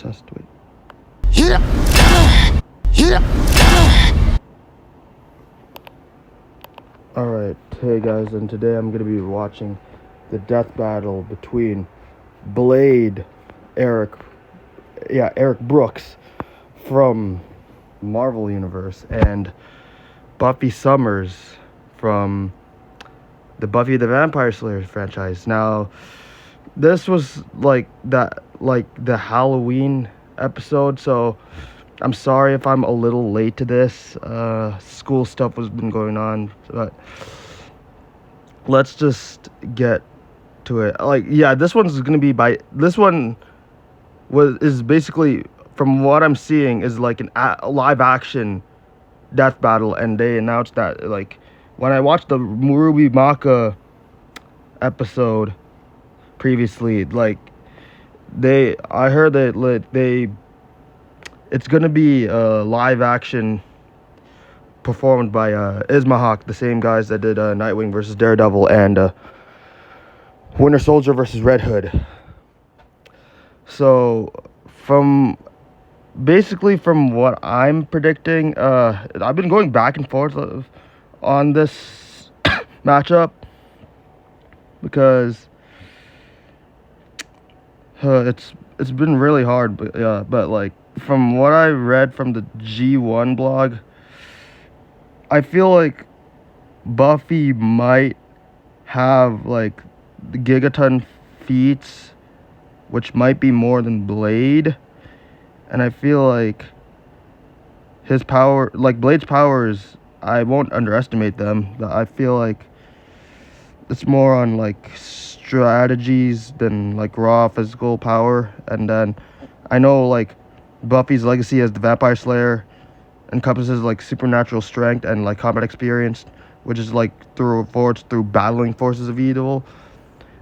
test. Wait. Alright, hey guys, and today I'm going to be watching the death battle between Blade, Eric Brooks from Marvel Universe, and Buffy Summers from the Buffy the Vampire Slayer franchise. Now, this was like the Halloween episode, so I'm sorry if I'm a little late to this. School stuff has been going on, but let's just get to it. This one's gonna be this one is basically, from what I'm seeing, is like a live action death battle, and they announced that, like, when I watched the Ruby Maka episode previously, I heard that it's gonna be a live action performed by Ismahawk, the same guys that did Nightwing versus Daredevil and Winter Soldier versus Red Hood. So from what I'm predicting, I've been going back and forth on this matchup because it's been really hard, but like, from what I read from the G1 blog, I feel like Buffy might have like the gigaton feats, which might be more than Blade, and I feel like his power, like Blade's powers, I won't underestimate them, but I feel like it's more on like strategies than like raw physical power. And then I know like Buffy's legacy as the Vampire Slayer encompasses like supernatural strength and like combat experience, which is like through battling forces of evil.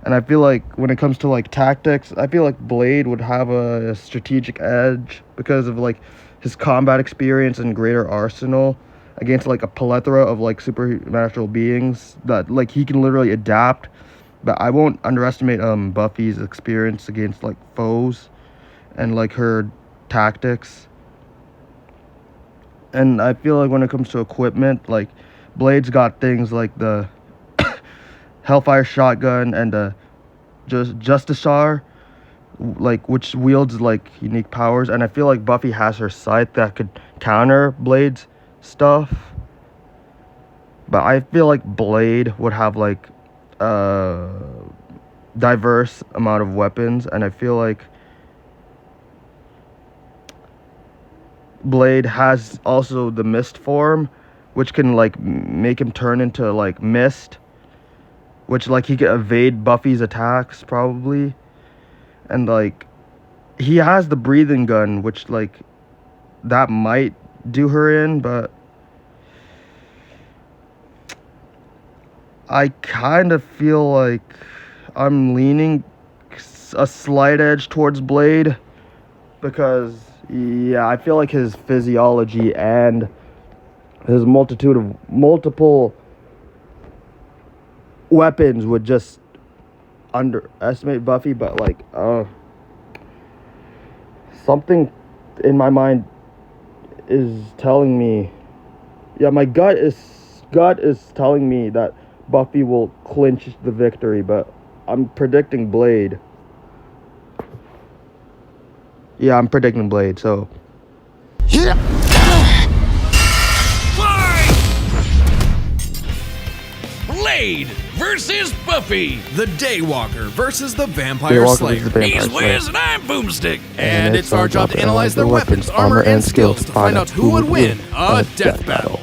And I feel like when it comes to like tactics, I feel like Blade would have a strategic edge because of like his combat experience and greater arsenal against like a plethora of like supernatural beings that like he can literally adapt. But I won't underestimate Buffy's experience against like foes and like her tactics. And I feel like when it comes to equipment, like Blade's got things like the Hellfire shotgun and the Justicar, like, which wields like unique powers, and I feel like Buffy has her scythe that could counter Blade's stuff. But I feel like Blade would have like diverse amount of weapons, and I feel like Blade has also the mist form, which can like make him turn into like mist, which like he could evade Buffy's attacks probably. And like he has the breathing gun, which like that might do her in, but I kind of feel like I'm leaning a slight edge towards Blade because, yeah, I feel like his physiology and his multiple weapons would just underestimate Buffy. But like something in my mind is telling me, my gut is telling me that Buffy will clinch the victory, but I'm predicting Blade. Yeah, I'm predicting Blade, so. Blade versus Buffy. The Daywalker versus the Vampire Slayer. He's Wiz and I'm Boomstick. And it's our job to analyze their weapons, armor, and skills to find out who would win a death battle.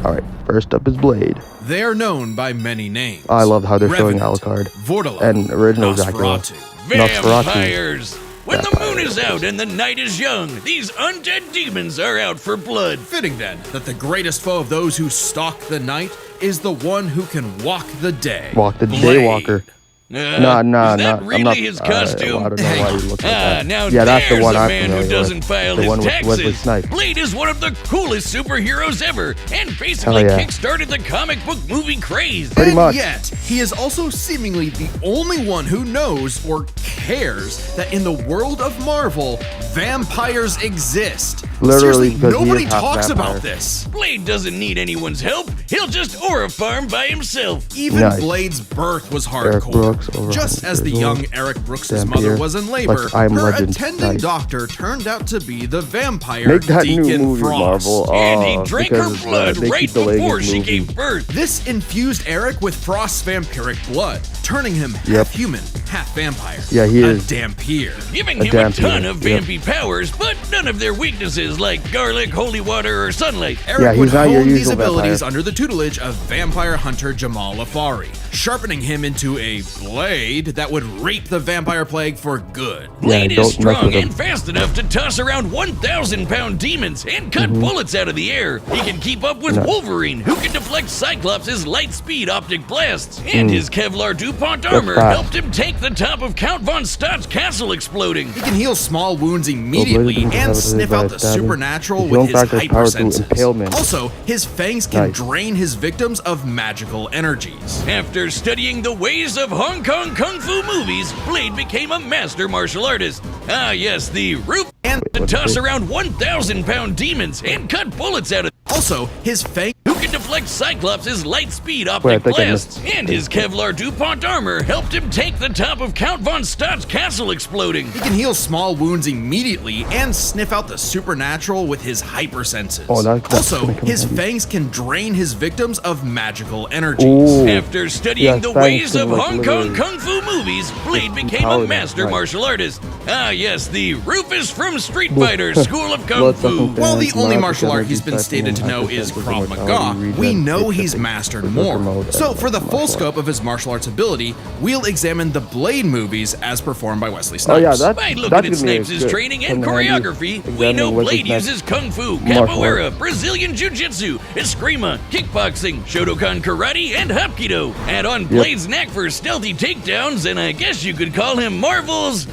Alright, first up is Blade. They are known by many names. I love how they're showing Revenant, Alucard Vortilaun, and original Dracula. Vampires. When the moon is out and the night is young, these undead demons are out for blood. Fitting then that the greatest foe of those who stalk the night is the one who can walk the day. Walk the Blade. Daywalker. Nah, Is that not. really I'm not. his I costume? don't know why you look like that. Now Yeah, that's the there's one a I'm man who familiar doesn't with. file The his one with Wesley taxes. Snipes. Blade is one of the coolest superheroes ever, and basically Hell yeah. kickstarted the comic book movie craze. Pretty And much. yet, he is also seemingly the only one who knows or cares that in the world of Marvel, vampires exist. Literally, Seriously, because he nobody is half talks vampire. about this. Blade doesn't need anyone's help. He'll just aura farm by himself. Even Nice. Blade's birth was Eric hardcore. Brooks, over Just 100 as the years young old. Eric Brooks' Vampire. mother was in labor, Like, I'm her Legend. attending Nice. doctor turned out to be the vampire Make that new Deacon movie, Frost. Marvel. And he drank her because, blood they right keep delaying before his she movie. gave birth. This infused Eric with Frost's vampiric blood, turning him Yep. half human, half vampire. Yeah, he a is. Dampier. Giving A him a damn ton peanut, of yep. vampy powers, but none of their weaknesses like garlic, holy water, or sunlight. Eric Yeah, would he's not your hone these usual abilities vampire. under the tutelage of vampire hunter Jamal Afari, sharpening him into a blade that would rape the vampire plague for good. Blade don't is mess with strong him. and fast enough to toss around 1,000-pound demons and cut bullets out of the air. He can keep up with Mm-hmm. Nice. Wolverine, who can deflect Cyclops' light-speed optic blasts. And his Kevlar DuPont armor fast. helped him take the top of Count Von Stadt's castle exploding. He can heal small wounds Blade immediately doesn't have and a sniff by out the stabbing. supernatural His with own his fact has power through hypersenses. impalement. Also, his fangs can Nice. drain his victims of magical energies. After studying the ways of Hong Kong Kung Fu movies, Blade became a master martial artist. Ah, yes, the root And to What's toss this? around 1,000-pound demons and cut bullets out of also, his fangs who can deflect Cyclops' light-speed Wait, I optic think I blasts, missed- and his Kevlar DuPont armor helped him take the top of Count Von Stadt's castle exploding. He can heal small wounds immediately and sniff out the supernatural with his hypersenses. Oh, that's also, gonna come his handy. fangs can drain his victims of magical energies. Ooh. After studying Yeah, the thanks ways to, of like, Hong Kong literally Kung Fu movies, Blade became a power master right. martial artist. Ah, yes, the Rufus from Street Fighter School of Kung Blood Fu. sucking While the fans, only not martial art energy he's been stated to siphoning, know is hypersensitive Krav mortality, Maga, we regen, know he's specific mastered berserker more. mode, So and for the full martial scope of his martial arts ability, we'll examine the Blade movies as performed by Wesley Oh Snipes. yeah, that's By looking that's at gonna be a Snipes' good- training and come in handy. choreography, we Examining know Wesley Blade Snipes' uses Kung Fu, martial Capoeira, Brazilian Jiu-Jitsu, Eskrima, Kickboxing, Shotokan Karate, and Hapkido. Add on Blade's knack for stealthy takedowns, and I guess you could call him Marvel's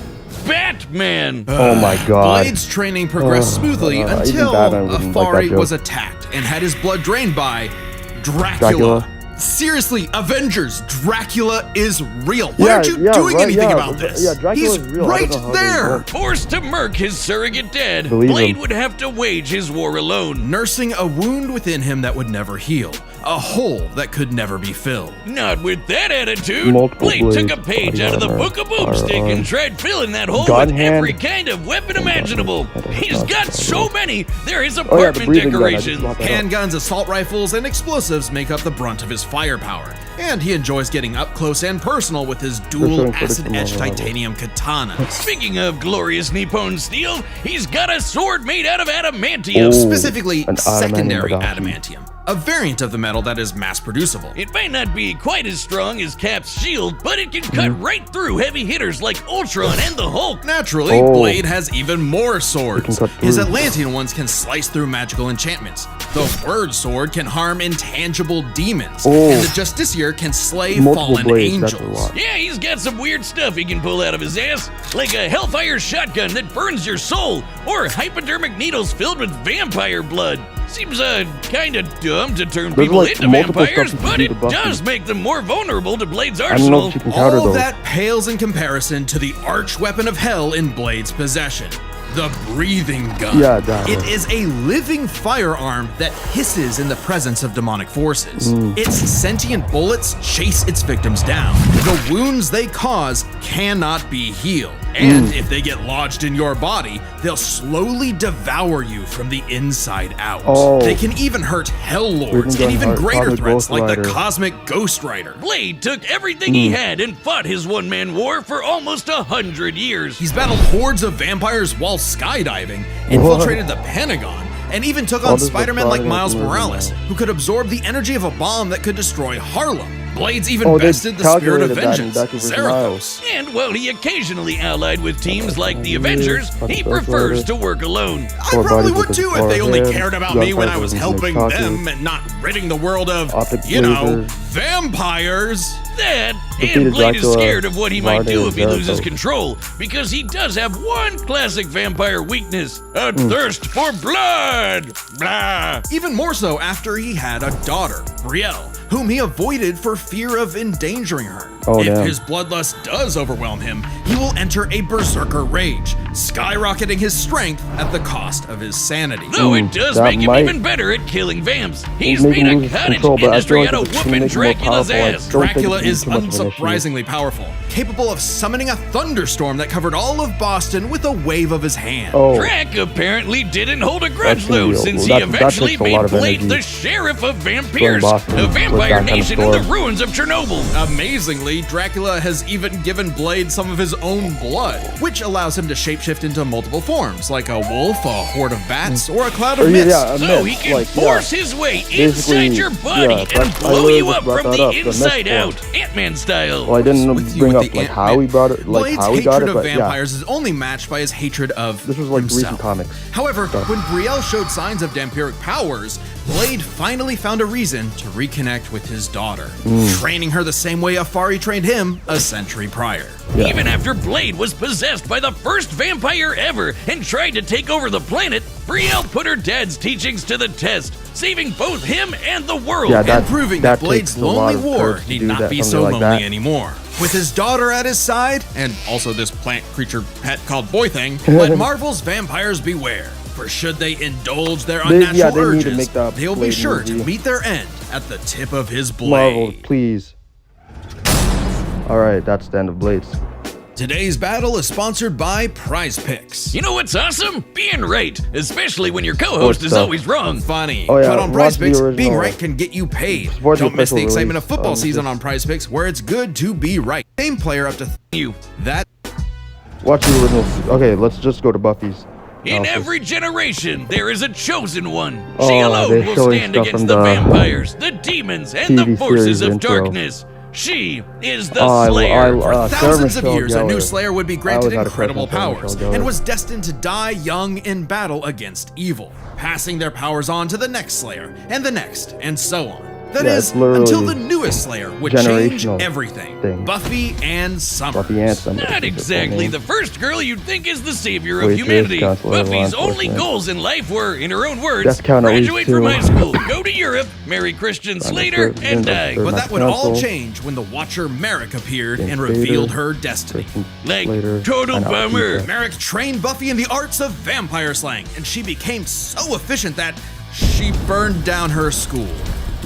Batman. Oh my god. Blade's training progressed smoothly even until Batman wouldn't like Afari that was joke. attacked and had his blood drained by Dracula. Dracula. Seriously, Avengers, Dracula is real. Why Yeah, aren't you yeah, doing right, anything yeah, about this? yeah, Dracula He's is real. I right don't know how they there. work. Forced to murk his surrogate dad, Believe Blade him. would have to wage his war alone. Nursing a wound within him that would never heal, a hole that could never be filled. Not with that attitude. Multiple Blade took a blades, page body out of the armor, book of Boomstick firearm, and tried filling that hole gun with hand, every kind of weapon imaginable. He's got so many, they're his Oh yeah, the apartment breathing gun. I just decorations. brought that up. Handguns, assault rifles, and explosives make up the brunt of his firepower. And he enjoys getting up close and personal with his dual showing footage from acid-etched another level. titanium katana. Speaking of glorious Nippon steel, he's got a sword made out of adamantium. Oh. Specifically, An secondary adamantium. adamantium, a variant of the metal that is mass producible. It may not be quite as strong as Cap's shield, but it can cut right through heavy hitters like Ultron and the Hulk. Naturally, Oh. Blade has even more swords. can cut His through. Atlantean ones can slice through magical enchantments. The Word Sword can harm intangible demons. Oh. And the Justiciar can slay Multiple fallen blades, that's a angels. lot. Yeah, he's got some weird stuff he can pull out of his ass, like a Hellfire shotgun that burns your soul, or hypodermic needles filled with vampire blood. Seems kinda dumb to turn There's, people like, into multiple vampires, stuff you can but do it to Buffy. does make them more vulnerable to Blade's I don't know arsenal. if you can counter All those. that pales in comparison to the arch weapon of hell in Blade's possession. The breathing gun. Yeah, that It one. is a living firearm that hisses in the presence of demonic forces. Its sentient bullets chase its victims down. The wounds they cause cannot be healed. And if they get lodged in your body, they'll slowly devour you from the inside out. Oh. They can even hurt hell lords Breathing and gun even heart, greater Cosmic threats Ghost like the Rider. Cosmic Ghost Rider. Blade took everything he had and fought his one-man war for almost 100 years. He's battled hordes of vampires while skydiving, infiltrated the Pentagon, and even took on this Spider-Man like recording Miles is moving Morales, now. who could absorb the energy of a bomb that could destroy Harlem. Blades even Oh, they bested the spirit of calculated that in vengeance, Dr. Verse Zarathos. Miles. And while he occasionally allied with teams like the Avengers, he Ghost prefers Rider. to work alone. I Core probably bodies would with too the if they only forehead, cared about gun me when I fighters was with helping cockers, them and not ridding the world of, optic you know, lasers. vampires. that, Defeated and Blade is Dracula, scared of what he might Marty, do and if he loses Jericho. control, because he does have one classic vampire weakness: a thirst for blood. Blah. Even more so after he had a daughter, Brielle, whom he avoided for fear of endangering her. Oh, if damn. his bloodlust does overwhelm him, he will enter a berserker rage, skyrocketing his strength at the cost of his sanity. Though it does that make him might- even better at killing vamps. He's make him made a lose cottage control, but I industry feel out like of if it's whooping making him more Dracula's powerful, I ass. don't think Dracula it's is too much of an issue. unsurprisingly powerful, capable of summoning a thunderstorm that covered all of Boston with a wave of his hand. Oh, Drac apparently didn't hold a grudge That's gonna though, be- since that- he that eventually takes a made lot of Blade energy. the sheriff of vampires, Boston a with vampire that kind of nation in the storm. ruins of Chernobyl. Amazingly, Dracula has even given Blade some of his own blood, which allows him to shapeshift into multiple forms, like a wolf, a horde of bats, or a cloud of Or, mist. yeah, a So mist, he can like, force yeah. his way Basically, inside your body yeah, and that's- I blow literally you just up brought from that the up, the mist inside form. out, Ant-Man style. Well, I didn't With you bring with up the like how Ant-Man. he brought it, like Blade's how he got hatred it, of but yeah. vampires is only matched by his hatred of This was like himself. recent comics. However, stuff. when Brielle showed signs of vampiric powers, Blade finally found a reason to reconnect with his daughter, training her the same way Afari trained him a century prior. Yeah. Even after Blade was possessed by the first vampire ever and tried to take over the planet, Brielle put her dad's teachings to the test, saving both him and the world. Yeah, And proving that Blade's takes a lot lonely of war courage to need do not that, be something so like lonely that. anymore. With his daughter at his side, and also this plant creature pet called Boy Thing, let Marvel's vampires beware. For should they indulge their They- unnatural yeah, they need to urges, make that they'll be Blade sure to movie. meet their end at the tip of his blade. Marvel, please. All right, that's the end of Blades. Today's battle is sponsored by Prize Picks. You know what's awesome? Being right, especially when your co-host is stuff? always wrong. Funny. Oh, yeah, But on watch Prize the Picks, original being right can get you paid. Support the Don't miss the official excitement of release. football Oh, season this- on Prize Picks, where it's good to be right. Same player up to You. that. Watch the original. Okay, let's just go to Buffy's. In analysis. every generation, there is a chosen one. Oh, She alone they're will showing stand stuff against from the the vampires, the demons, and the TV forces series of intro. darkness. She is the Oh, Slayer. For Sarah thousands of Michelle years, a new Gellar. Slayer would be I granted always had a crush incredible on Sarah powers Michelle Gellar. and was destined to die young in battle against evil, passing their powers on to the next Slayer and the next, and so on. That Yeah, is, it's literally until the newest Slayer would change generational everything. thing. Buffy and Summer. Buffy and Summer. Not exactly the first girl you'd think is the savior of Waitress, humanity. counselor, law Buffy's only enforcement. goals in life were, in her own words, Death count at least graduate from 2. high school, go to Europe, marry Christian Slater, and die. But that would all Council. change when the Watcher Merrick appeared and James revealed Spader, her destiny. Like, Later, total and I'll keep bummer. that. Merrick trained Buffy in the arts of vampire slang, and she became so efficient that she burned down her school.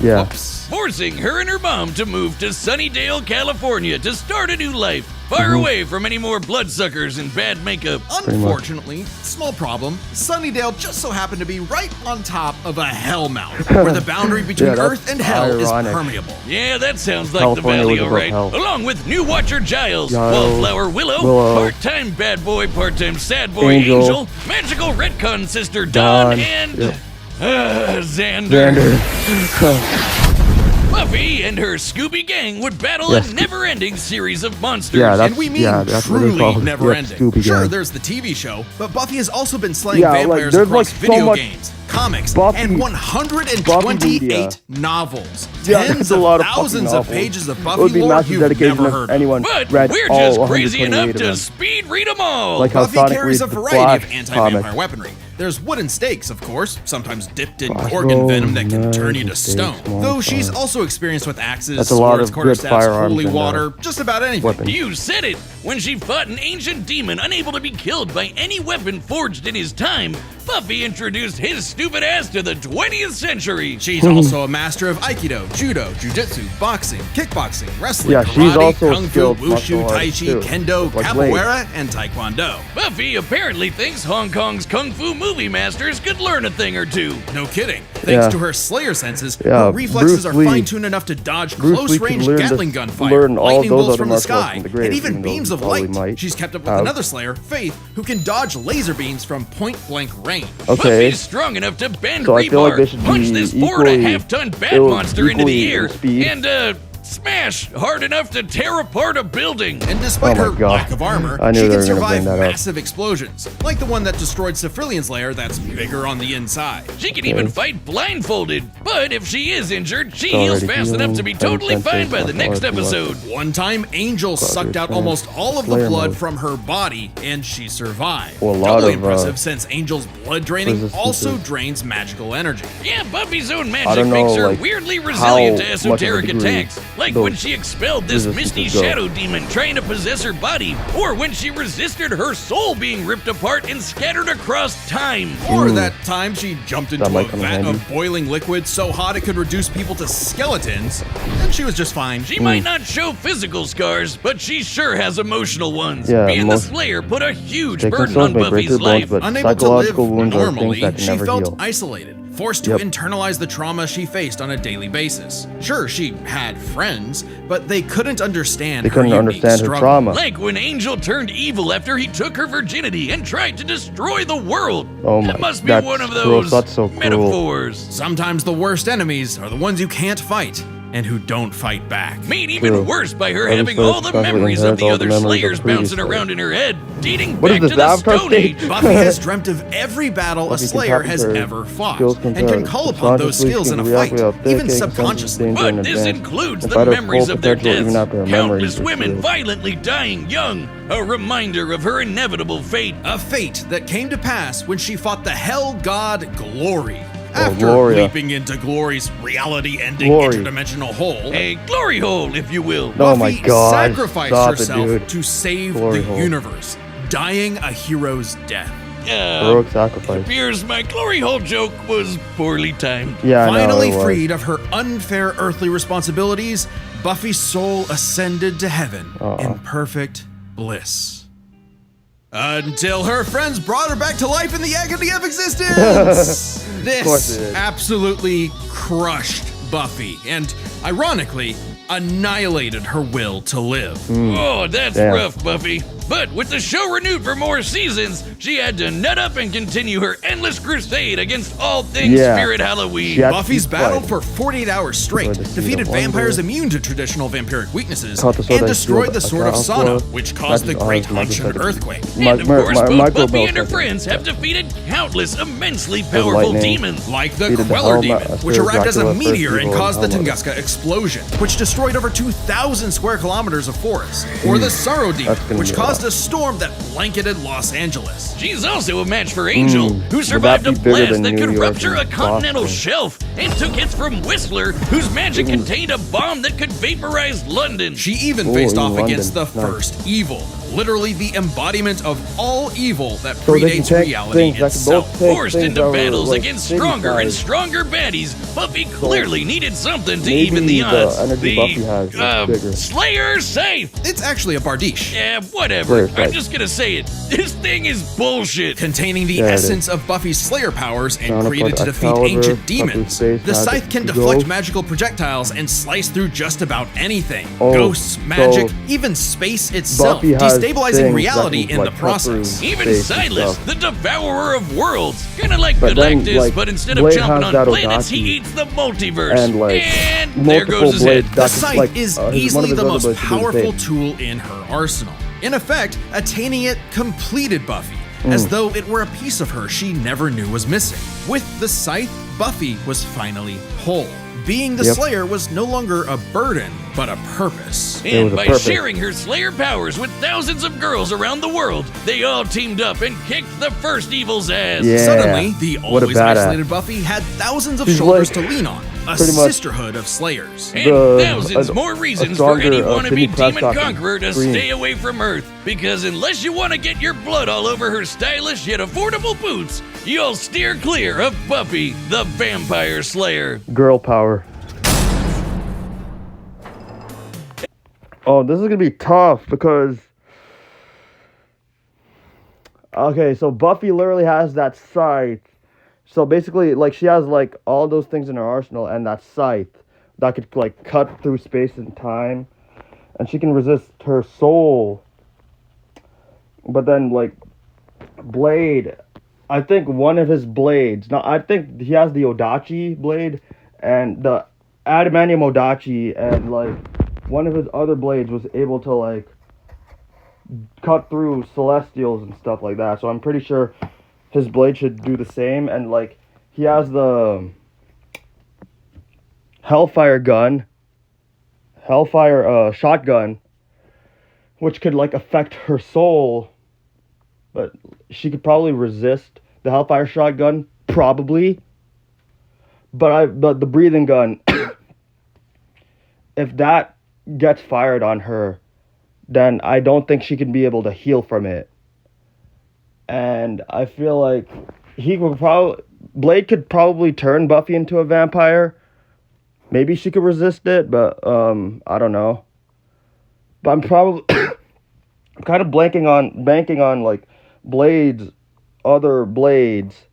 Yeah. Whoops. Forcing her and her mom to move to Sunnydale, California to start a new life, far Mm-hmm. away from any more bloodsuckers and bad makeup. Unfortunately, small problem, Sunnydale just so happened to be right on top of a hell mountain, where the boundary between Yeah, that's Earth and Hell ironic. is permeable. Yeah, that sounds like California the valley, was above alright. hell. Along with new Watcher Giles, Giles, Wallflower Willow, Willow, part-time bad boy, part-time sad boy Angel, Angel, magical retcon sister Dawn, Dawn, and yep. Xander. Xander. Buffy and her Scooby gang would battle Yes. a never-ending series of monsters. Yeah, that's- And we mean yeah, that's what they truly call it. never Yeah, ending. Scooby Sure, Gang. there's the TV show, but Buffy has also been slaying Yeah, like, vampires there's, across like, so video much games, comics, Buffy- and Buffy 128 media. novels. Yeah, Tens that's a of lot of thousands fucking of novels. pages of It Buffy would be lore massive you've dedication never if heard of. anyone But read we're all just crazy 128 enough of to them. speed read them all. Like how Buffy Sonic carries a reads the variety of Flash anti-vampire comic. weaponry. There's wooden stakes, of course, sometimes dipped in Gosh, organ no, venom that can no, turn you to stakes, stone. come on, Though she's come on. also experienced with axes, That's a lot swords, of good quarterstaffs, firearms holy and, water, just about anything. weapons. You said it! When she fought an ancient demon unable to be killed by any weapon forged in his time, Buffy introduced his stupid ass to the 20th century. She's also a master of Aikido, Judo, Jiu-Jitsu, boxing, kickboxing, wrestling, Yeah, she's karate, also a Kung Fu, skilled Wushu, martial Tai artist, Chi, too. Kendo, Like Blade. Capoeira, and Taekwondo. Buffy apparently thinks Hong Kong's Kung Fu movie masters could learn a thing or two. No kidding. Thanks Yeah. to her Slayer senses, Yeah, her reflexes Bruce are Lee- fine-tuned enough to dodge Bruce Lee close-range could learn to Gatling gun fire, learn all lightning those bolts other from the martial arts sky, from the grave, and even even though beams he of probably light. might She's kept up with have. another Slayer, Faith, who can dodge laser beams from point-blank range. Okay. Buffy's strong enough to bend So I feel like rebar, they should punch be this equally- 4.5-ton bat it was monster into the equally air, in speed. and Smash! Hard enough to tear apart a building. And despite Oh my her God. lack of armor, I knew she they can were gonna survive bring that up. massive explosions, like the one that destroyed Cephrilion's lair that's bigger on the inside. She can even fight blindfolded. But if she is injured, she It's heals already fast enough to be healing. totally fine by the next Sensation. episode. One time, Angel sucked out almost all of the Slayer blood mode. from her body, and she survived. Well, a lot Doubly of, impressive since Angel's blood draining resistances. also drains magical energy. Yeah, Buffy's own I magic don't know, makes her like, weirdly resilient to how much of a esoteric degree attacks. Like when those she expelled this resistances misty go. shadow demon trying to possess her body, or when she resisted her soul being ripped apart and scattered across time. Or that time she jumped into That a might come in vat handy. of boiling liquid so hot it could reduce people to skeletons, and she was just fine. She might not show physical scars, but she sure has emotional ones. Yeah, Being the most- Slayer put a huge Taking burden souls on may break Buffy's their bones, life. but Unable to live psychological wounds are normally, things that can she never felt heal. isolated, forced to Yep. internalize the trauma she faced on a daily basis. Sure, she had friends, but they couldn't understand They couldn't her unique understand her struggle. trauma. Like when Angel turned evil after he took her virginity and tried to destroy the world. Oh That my- must be that's one of cruel. those That's so cruel. metaphors. Sometimes the worst enemies are the ones you can't fight and who don't fight back. Made even True. worse by her Every having Slayer all the constantly memories of inherits the all the other memories of Slayers the previous bouncing Slayer. around in her head, dating What is back this, to the Avatar Stone stage? Age. Buffy has dreamt of every battle a Buffy can Slayer tap has into her ever fought, skills and can compared call to upon those subconsciously skills in a can react fight, without even thinking, subconsciously. danger But in this advance. includes In the spite of memories full of their potential, even deaths. after her memories Countless are women sealed. violently dying young. A reminder of her inevitable fate. A fate that came to pass when she fought the hell god Glory. After Gloria. leaping into Glory's reality-ending Glory. interdimensional hole, A glory hole, if you will. Oh my Buffy God, sacrificed stop it, herself dude. to save Glory the hole. universe, dying a hero's death. Heroic sacrifice. Appears my glory hole joke was poorly timed. Yeah, I know, Finally it was. freed of her unfair earthly responsibilities, Buffy's soul ascended to heaven in perfect bliss. Until her friends brought her back to life in the agony of existence. course This it is. absolutely crushed Buffy and, ironically, annihilated her will to live. Oh, that's Damn. rough, Buffy. But with the show renewed for more seasons, she had to nut up and continue her endless crusade against all things Yeah. Spirit Halloween. She had- Buffy's keep battled fighting. for 48 hours straight, For the seed defeated of wonder. vampires immune to traditional vampiric weaknesses, Caught the sword and that destroyed healed the Sword of a Sana, Alpha. which caused the That's Great ours, Hunshin Michael earthquake. And of course, both Michael Buffy and her Bell friends have defeated countless immensely powerful lightning. demons. Like the Defeated the Queller Helmet, Demon, a which spirit arrived as a Dracula, first meteor and evil caused the Helmet. Tunguska explosion, which destroyed over 2,000 square kilometers of forest. Or the Sorrow Demon, That's gonna which be a caused lot. a storm that blanketed Los Angeles. She's also a match for Angel, who Would survived that a be bigger blast than that New could York rupture a and continental Boston? shelf, and took hits from Whistler, whose magic contained a bomb that could vaporize London. She even Ooh, faced in off London. against the Nice. first evil, literally the embodiment of all evil that So they can predates take reality things that can itself. both take Forced things into that were, battles like, against stronger and city-sized. stronger baddies, Buffy clearly needed something to Maybe even the the odds. energy Buffy has is bigger. Slayer safe! It's actually a Bardiche, Yeah, whatever. Slayer I'm safe. just gonna say it. This thing is bullshit. containing the Yeah, it is. essence of Buffy's Slayer powers and Counterpart created to defeat Excalibur, ancient Buffy's demons. space The magic scythe can to deflect go. magical projectiles and slice through just about anything. Oh, Ghosts, magic, so even space itself, Buffy has destabilizing things reality that can, in the like, cut through process. Even space and Silas, stuff. the devourer of worlds. Kinda like But then, Galactus, like, but instead of Blade chomping has on that planets, he Odachi eats the multiverse. and, like, And there multiple goes his blades head. The that scythe can, like, is one of easily his the other most blades can do the powerful same. tool in her arsenal. In effect, attaining it completed Buffy, as though it were a piece of her she never knew was missing. With the scythe, Buffy was finally whole. Being the Yep. Slayer was no longer a burden, but a purpose. It And was a by purpose. sharing her Slayer powers with thousands of girls around the world, they all teamed up and kicked the first evil's ass. Yeah. Suddenly, the What a always badass. isolated Buffy had thousands of She's shoulders like- to lean on, a pretty much sisterhood of Slayers. And The- thousands a- more a reasons for stronger, any Sidney wannabe demon Prescott can conqueror to scream. stay away from Earth. Because unless you want to get your blood all over her stylish yet affordable boots, you'll steer clear of Buffy, the Vampire Slayer. Girl power. Oh, this is gonna be tough because. Okay, so Buffy literally has that scythe. So basically, like, she has, like, all those things in her arsenal and that scythe that could, like, cut through space and time. And she can resist her soul. But then, like, Blade, I think one of his blades, now I think he has the Odachi blade and the Adamantium Odachi, and, like, one of his other blades was able to like cut through celestials and stuff like that. So I'm pretty sure his blade should do the same. And like he has the Hellfire shotgun, which could like affect her soul, but she could probably resist the Hellfire shotgun, probably. But the breathing gun, if that gets fired on her, then I don't think she can be able to heal from it. And I feel like Blade could probably turn Buffy into a vampire. Maybe she could resist it, but I don't know. But I'm kind of banking on like other blades,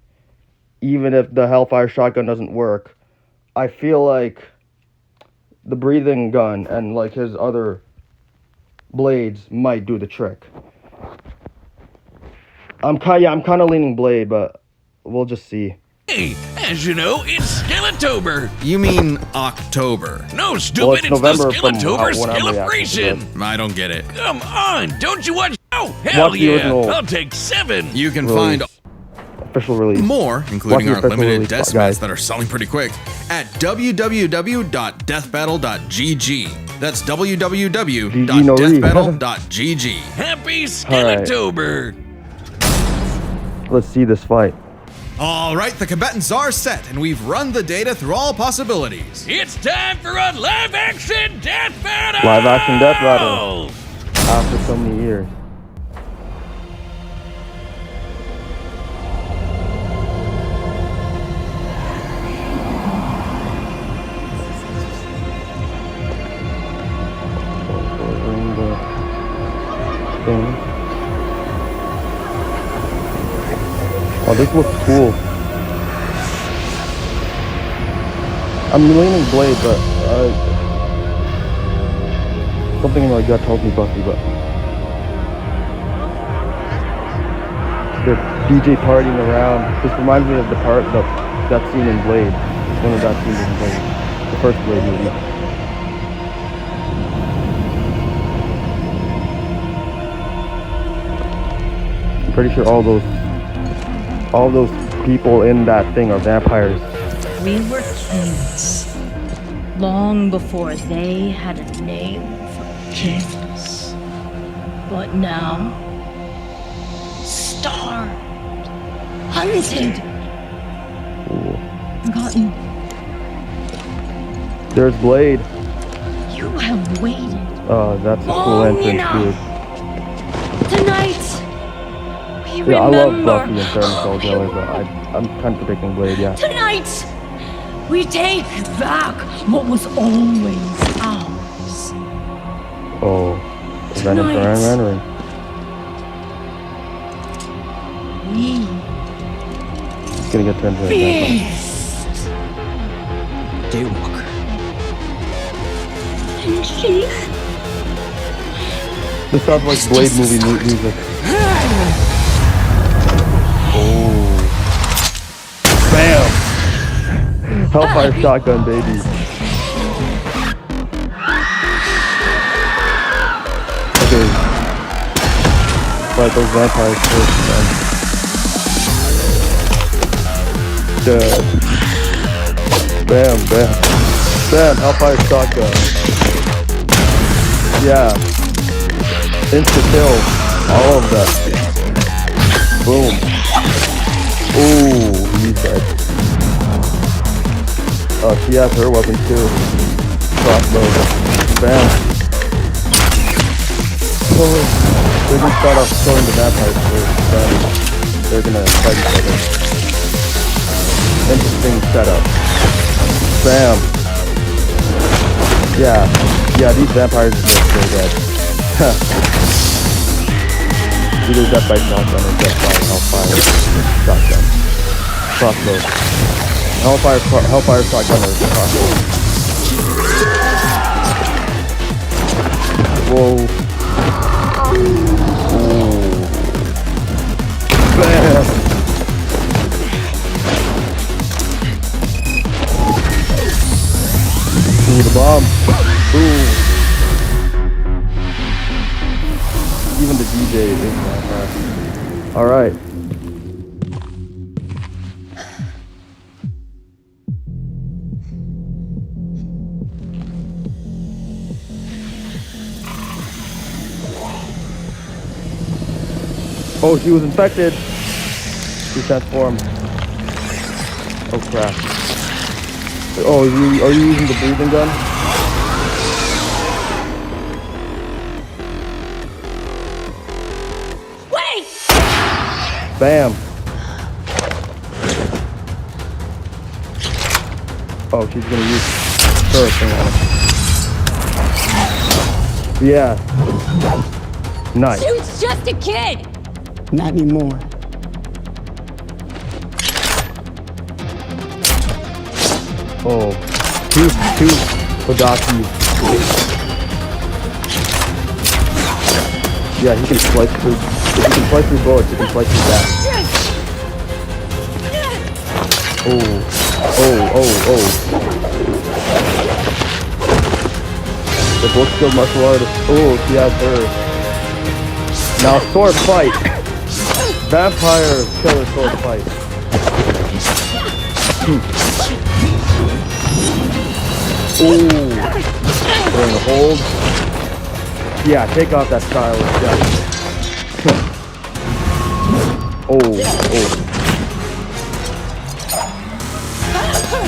even if the Hellfire shotgun doesn't work. I feel like the breathing gun and like his other blades might do the trick. I'm kind of leaning Blade, but we'll just see. Hey, as you know, it's Skeletober. You mean October. No, stupid, Well, it's November the from Skeletober when I'm reacting to celebration. I don't get it. Come on, don't you watch? Oh, hell Watch the yeah, original I'll take 7. You can Release. find Official release. more, including Watch our the official limited release, death guys. mats that are selling pretty quick, at www.deathbattle.gg. That's www.deathbattle.gg. Happy Skeletober. Let's see this fight. All right, the combatants are set, and we've run the data through all possibilities. It's time for a live-action death battle. Live-action death battle. After so many years. Oh, this looks cool. I'm leaning Blade, but something in my gut tells me Buffy, but they're DJ partying around. This reminds me of that scene in Blade. It's one of that scenes in Blade, the first Blade movie. I'm pretty sure all those people in that thing are vampires. We were kings long before they had a name for kings. But now, starved, hunted, forgotten. There's Blade. You have waited That's a cool long entrance, enough. dude. Tonight, we Yeah, I love remember Buffy and Sarah Michelle Gellar, but I'm kind of predicting Blade, yeah. Tonight, we take back what was always ours. Oh, Venom for Tonight. Rendering. We It's gonna get turned into a vampire. feast. Daywalker. And she This sounds like Blade movie music. Oh. Bam! Hellfire shotgun, baby. Okay. Fight those vampires first, man. Good. Bam, bam. Bam, Hellfire shotgun. Yeah. Insta kill. All of that. Boom. Ooh, he's dead. Oh, she has her weapon too. Crossbow. Bam. So they're gonna start off killing the vampires first, then they're gonna fight each other. Interesting setup. Bam. Yeah, these vampires are so dead. Either death by shotgun or death by Hellfire shotgun. Crossbow. Hellfire shotgun or crossbow. Whoa. Ooh. Bam. Ooh, the bomb. Ooh. even the DJ is a vampire. All right. Oh, she was infected. She transformed. Oh crap. Oh, are you using the breathing gun? Wait! Bam. Oh, she's gonna use her thing on it. Yeah. Nice. She was just a kid! Not anymore. Oh, two Kodaki. Yeah, he can slice through. If he can slice through bullets, he can slice through that. Oh. The both skilled martial artist. Oh, she has her. Now sword fight. Vampire killer sword fight. Ooh. We're in the hold. Yeah, take off that stylish jacket. Oh.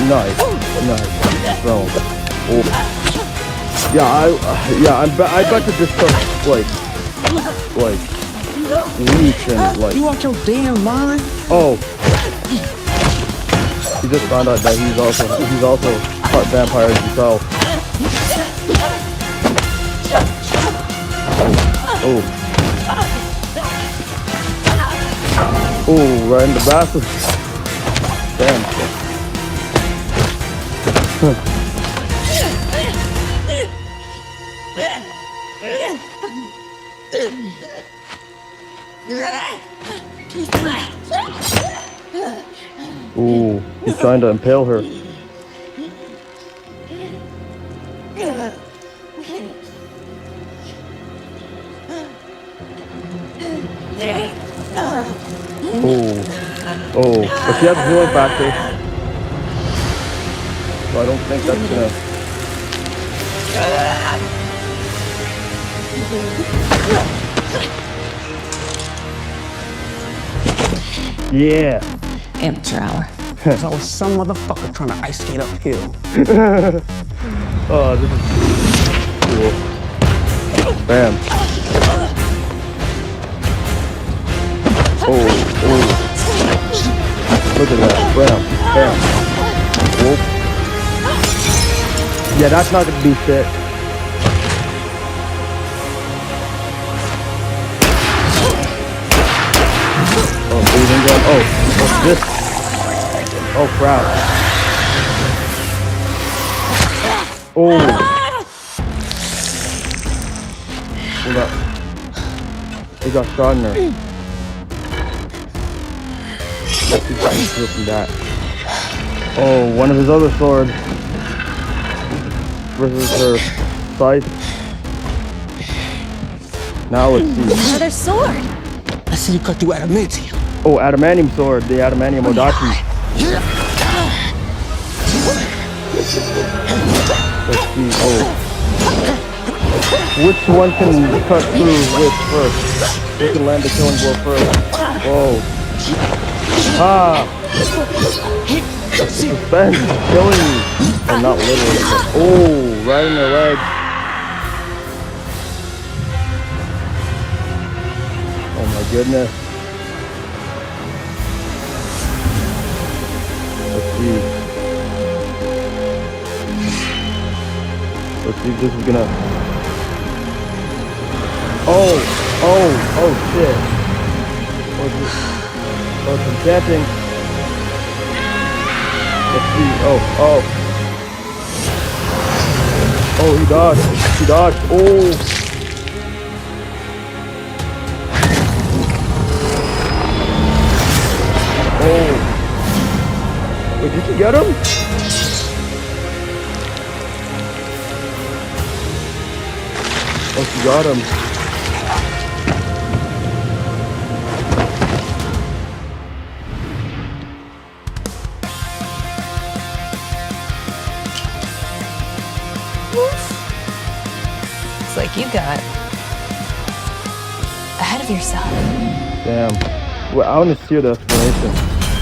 Nice. Throw. Oh. Yeah, I bet that this stuff like leech and like. You out your damn mind? Oh. He just found out that he's also part vampire himself. Oh, right in the bathroom. Damn. Ooh, he's trying to impale her. Oh, but she has a healing factor. So I don't think that's gonna... Yeah. Amateur hour. There's always some motherfucker trying to ice skate uphill. Oh, this is cool. Bam. Oh. Look at that. Bam. Whoop. Yeah, that's not gonna do shit. Oh, breathing gun. Oh, what's this? Oh, crap. Oh. Hold up. He got shot in there. Let's see if I can steal from that. Oh, one of his other swords versus her scythe. Now let's see. Another sword! I see you cut through adamantium. Oh, adamantium sword, the adamantium Odachi. Let's see. Oh, which one can cut through which first? Who can land the killing blow first? Whoa. Ah! Suspense, killing you. Oh, not literally. But, oh, right in the leg. Oh my goodness. Let's see. Let's see if this is gonna... Oh shit. Oh, it's enchanting. Let's see. Oh, he dodged. Oh. Wait, did you get him? Oh, she got him. You got ahead of yourself. Damn. Well, I want to see the explanation.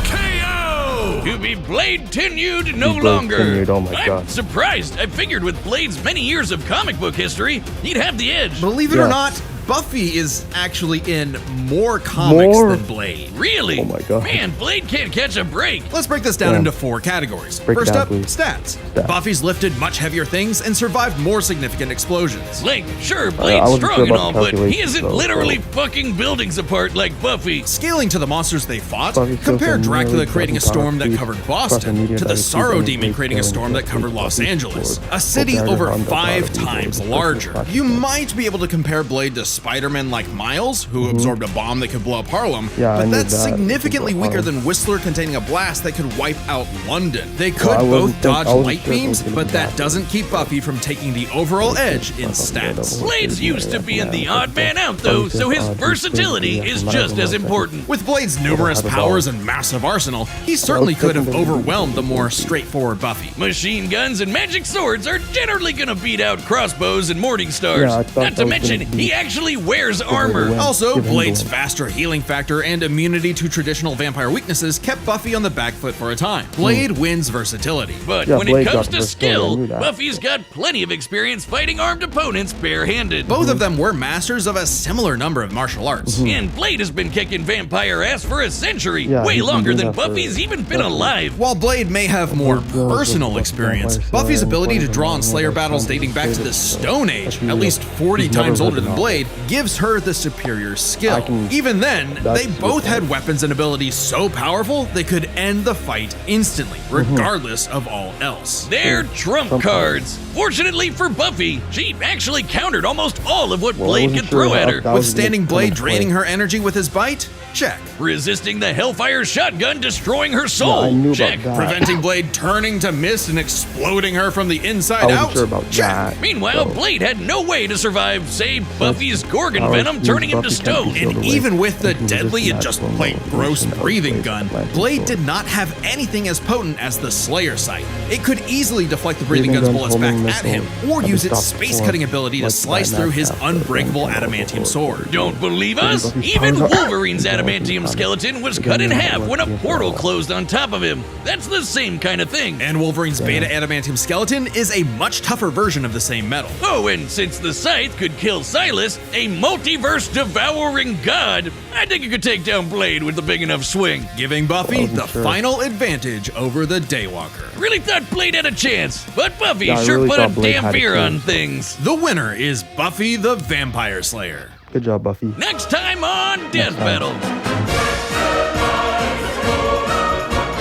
KO! To be Blade tenued no Blade longer. tenued, oh my I'm God. surprised. I figured with Blade's many years of comic book history, he'd have the edge. Believe it Yeah. or not, Buffy is actually in more comics More? than Blade. Really? Oh my God. Man, Blade can't catch a break. Let's break this down Yeah. into 4 categories. Break it First down, up, please. stats. Stats. Buffy's lifted much heavier things and survived more significant explosions. Like, sure, I Blade's wasn't strong sure and about all, the but he calculations, isn't though, literally so- fucking buildings apart like Buffy. Scaling to the monsters they fought, Buffy compare feels Dracula nearly creating a doesn't storm that power covered creep Boston across the media to the that is Sorrow keeping Demon Blade creating a scaling storm that to covered Los Buffy's Angeles. sword. A city Both over Dagger 5 Hunter times Blade larger. versus You Buffy. might be able to compare Blade to Spider-Man like Miles, who absorbed a bomb that could blow up Harlem, Yeah, I but knew that's that. significantly It could blow weaker Harlem. than Whistler containing a blast that could wipe out London. They could I wasn't both think- dodge I wasn't light sure if it was beams, gonna but be that that. doesn't keep Buffy from taking the overall edge in stats. Blade's used to being the odd man out, though, so his versatility is just as important. With Blade's numerous powers and massive arsenal, he certainly could have overwhelmed the more straightforward Buffy. Machine guns and magic swords are generally gonna beat out crossbows and morning stars. Yeah, I thought Not to that was mention, gonna be- he actually wears her the armor. win. Also, Give him the Blade's win. faster healing factor and immunity to traditional vampire weaknesses kept Buffy on the back foot for a time. Blade wins versatility. But Yeah, when Blade it comes got to versatility, I skill, knew that. Buffy's got plenty of experience fighting armed opponents barehanded. Both of them were masters of a similar number of martial arts. And Blade has been kicking vampire ass for a century, Yeah, way he's been longer doing than that for Buffy's even been decades. alive. While Blade may have more Oh, personal God, experience, Vampire Buffy's Slayer, ability to Poison draw on Ivy, Slayer Vampire battles Slayer, dating back to the Vampire Stone Age, Slayer. at least 40 He's never times older heard than of Blade, gives her the superior skill. I can- Even then, that's they a good both had point. weapons and abilities so powerful they could end the fight instantly, regardless of all else. They're trump Trump cards. Fortunately for Buffy, she actually countered almost all of what Well, I Blade wasn't could sure throw at how her. that was Withstanding gonna Blade come into play. draining her energy with his bite? Check. Resisting the Hellfire shotgun destroying her Yeah, soul. I knew Check. about that. Preventing Blade turning to mist and exploding her from the I inside wasn't out? sure about Check. that. Meanwhile, so- Blade had no way to survive, say, Buffy's Gorgon Powers venom used turning him to Buffy can't stone. be sealed And away. even with the And he deadly resisted and just magical plain gross motivation of breathing Blade's gun, Atlantic Blade sword. did not have anything as potent as the Slayer sight. It could easily deflect the breathing Breathing gun's guns, bullets back homing at him, missiles, or and use its stop space-cutting force, ability to like slice Batman through his after unbreakable the adamantium sword. Don't believe us? Buffy's Even powers are- Wolverine's adamantium skeleton was cut in half when a portal Again, closed on top of him. That's the same kind of thing. And Wolverine's beta adamantium skeleton is a much tougher version of the same metal. Oh, and since the Scythe could kill Silas, a multiverse devouring god, I think it could take down Blade with a big enough swing. Giving Buffy wasn't the sure. final advantage over the Daywalker. Really thought Blade had a chance, but Buffy Yeah, I sure really put a thought Blade damn had a fear on chance. things. The winner is Buffy the Vampire Slayer. Good job, Buffy. Next time on Death time. Battle.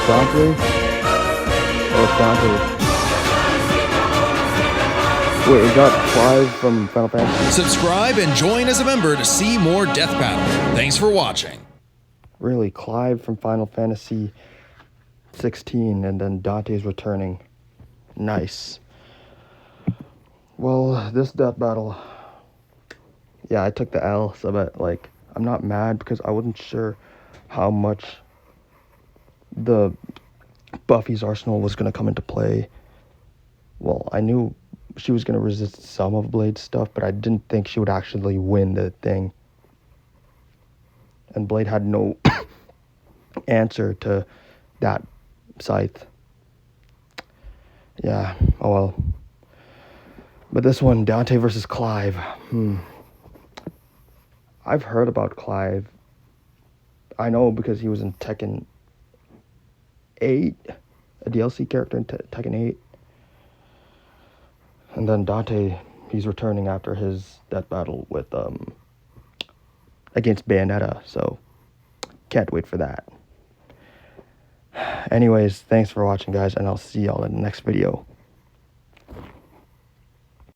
Dante? Oh, it's Dante. Wait, we got Clive from Final Fantasy. Subscribe and join as a member to see more Death Battle. Thanks for watching. Really, Clive from Final Fantasy 16, and then Dante's returning. Nice. Well, this death battle, yeah, I took the L, so but like, I'm not mad because I wasn't sure how much the Buffy's arsenal was gonna come into play. Well, I knew she was gonna resist some of Blade's stuff, but I didn't think she would actually win the thing. And Blade had no answer to that scythe. Yeah, oh well. But this one, Dante versus Clive. I've heard about Clive. I know because he was in Tekken 8, a DLC character in Tekken 8. And then Dante, he's returning after his death battle with against Bayonetta, so can't wait for that. Anyways, thanks for watching, guys, and I'll see y'all in the next video.